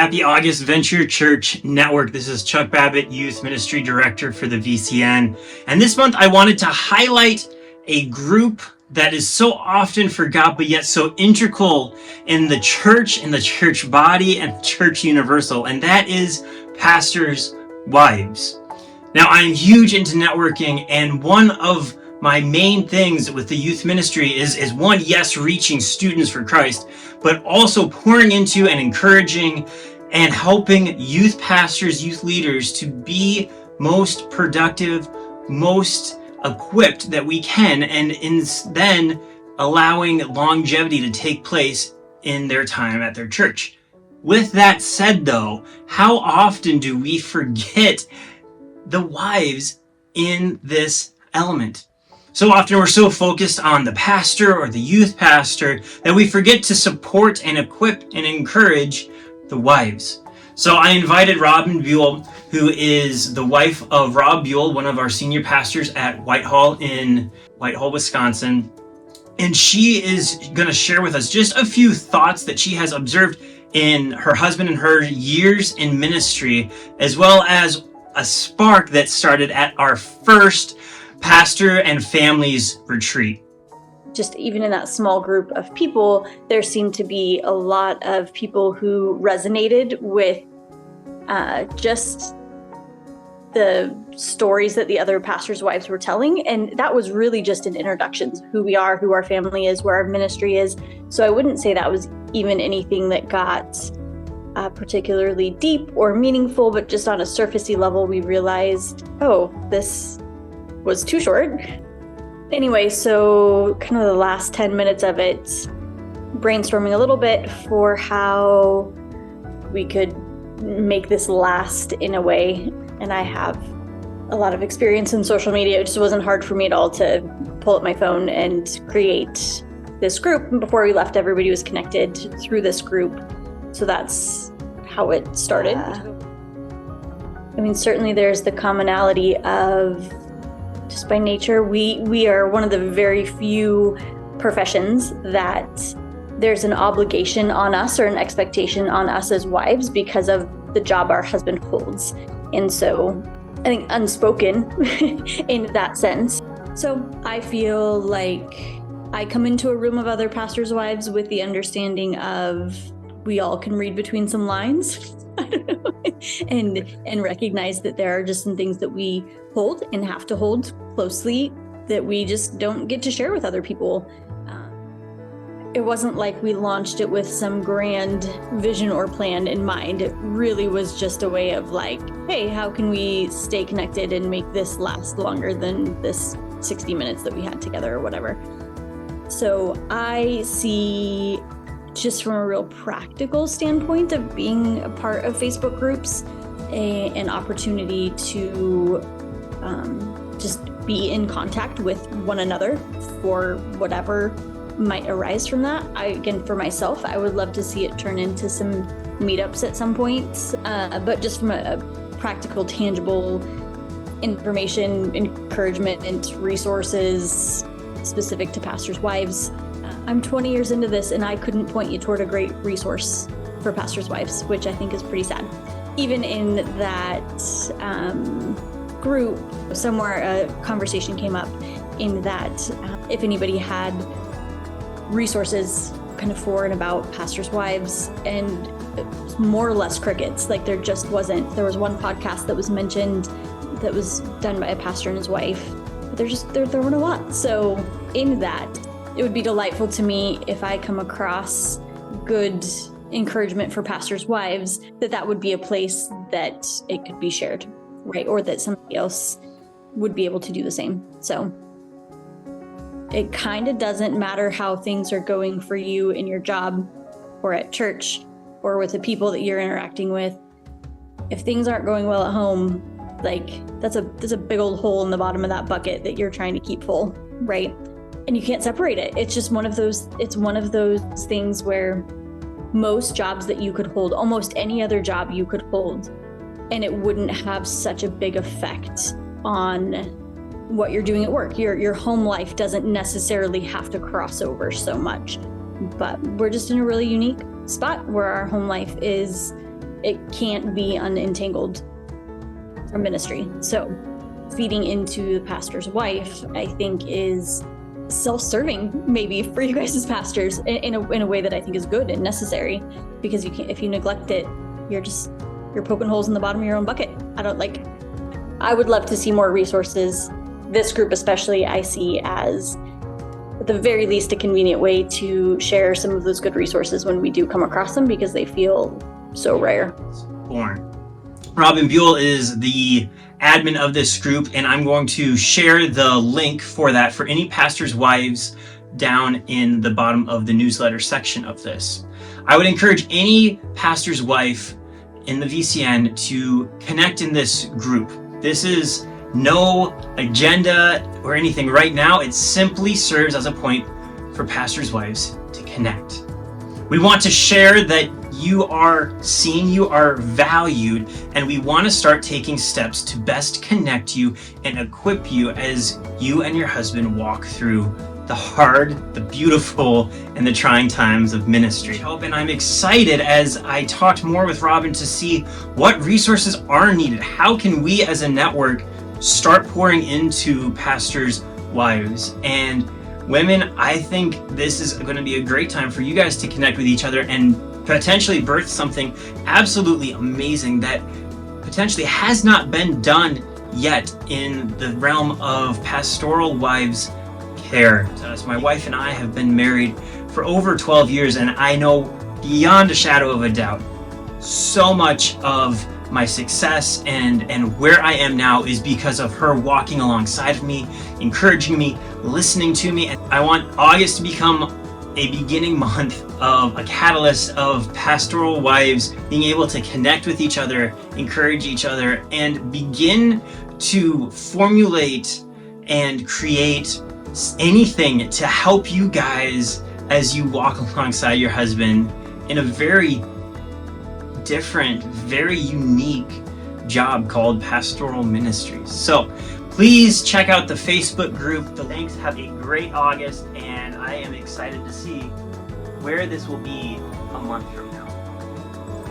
Happy August, Venture Church Network. This is Chuck Babbitt, Youth Ministry Director for the VCN. And this month I wanted to highlight a group that is so often forgot, but yet so integral in the church body and church universal. And that is pastors' wives. Now, I'm huge into networking, and one of my main things with the youth ministry is one, yes, reaching students for Christ, but also pouring into and encouraging and helping youth pastors, youth leaders to be most productive, most equipped that we can, and then allowing longevity to take place in their time at their church. With that said, though, how often do we forget the wives in this element? So often we're so focused on the pastor or the youth pastor that we forget to support and equip and encourage the wives. So I invited Robin Buell, who is the wife of Rob Buell, one of our senior pastors at Whitehall in Whitehall, Wisconsin. And she is going to share with us just a few thoughts that she has observed in her husband and her years in ministry, as well as a spark that started at our first pastor and families retreat. Just even in that small group of people, there seemed to be a lot of people who resonated with just the stories that the other pastors' wives were telling. And that was really just an introduction to who we are, who our family is, where our ministry is. So I wouldn't say that was even anything that got particularly deep or meaningful, but just on a surfacey level, we realized, oh, this was too short. Anyway, so kind of the last 10 minutes of it, brainstorming a little bit for how we could make this last in a way. And I have a lot of experience in social media. It just wasn't hard for me at all to pull up my phone and create this group. And before we left, everybody was connected through this group. So that's how it started. I mean, certainly there's the commonality of just by nature, we are one of the very few professions that there's an obligation on us or an expectation on us as wives because of the job our husband holds. And so I think unspoken in that sense. So I feel like I come into a room of other pastors' wives with the understanding of we all can read between some lines. I don't know, and recognize that there are just some things that we hold and have to hold closely that we just don't get to share with other people. It wasn't like we launched it with some grand vision or plan in mind. It really was just a way of like, hey, how can we stay connected and make this last longer than this 60 minutes that we had together or whatever. So I see, just from a real practical standpoint of being a part of Facebook groups, an opportunity to just be in contact with one another for whatever might arise from that. Again, for myself, I would love to see it turn into some meetups at some point, but just from a practical, tangible information, encouragement, and resources specific to pastors' wives. I'm 20 years into this and I couldn't point you toward a great resource for pastors' wives, which I think is pretty sad. Even in that group, somewhere a conversation came up in that if anybody had resources kind of for and about pastors' wives, and more or less crickets. Like there just wasn't. There was one podcast that was mentioned that was done by a pastor and his wife, but there weren't a lot. So in that, it would be delightful to me if I come across good encouragement for pastors' wives, that would be a place that it could be shared, right? Or that somebody else would be able to do the same. So it kind of doesn't matter how things are going for you in your job or at church or with the people that you're interacting with. If things aren't going well at home, like that's a big old hole in the bottom of that bucket that you're trying to keep full, right? And you can't separate it. It's just one of those things where most jobs that you could hold, almost any other job you could hold, and it wouldn't have such a big effect on what you're doing at work. Your home life doesn't necessarily have to cross over so much, but we're just in a really unique spot where our home life is it can't be unentangled from ministry. So feeding into the pastor's wife, I think, is self-serving maybe for you guys as pastors in a way that I think is good and necessary, because you can't, if you neglect it, you're poking holes in the bottom of your own bucket. I would love to see more resources. This group especially, I see as at the very least a convenient way to share some of those good resources when we do come across them, because they feel so rare. Robin Buell is the admin of this group, and I'm going to share the link for that for any pastors' wives down in the bottom of the newsletter section of this. I would encourage any pastor's wife in the VCN to connect in this group. This is no agenda or anything right now. It simply serves as a point for pastors' wives to connect. We want to share that you are seen, you are valued, and we want to start taking steps to best connect you and equip you as you and your husband walk through the hard, the beautiful, and the trying times of ministry. And I'm excited as I talked more with Robin to see what resources are needed. How can we as a network start pouring into pastors' wives and women? I think this is going to be a great time for you guys to connect with each other and potentially birth something absolutely amazing that potentially has not been done yet in the realm of pastoral wives care. So my wife and I have been married for over 12 years, and I know beyond a shadow of a doubt, so much of my success and where I am now is because of her walking alongside of me, encouraging me, listening to me. And I want August to become a beginning month of a catalyst of pastoral wives being able to connect with each other, encourage each other, and begin to formulate and create anything to help you guys as you walk alongside your husband in a very different, very unique job called pastoral ministries. So please check out the Facebook group. The links. Have a great August, and I am excited to see where this will be a month from now.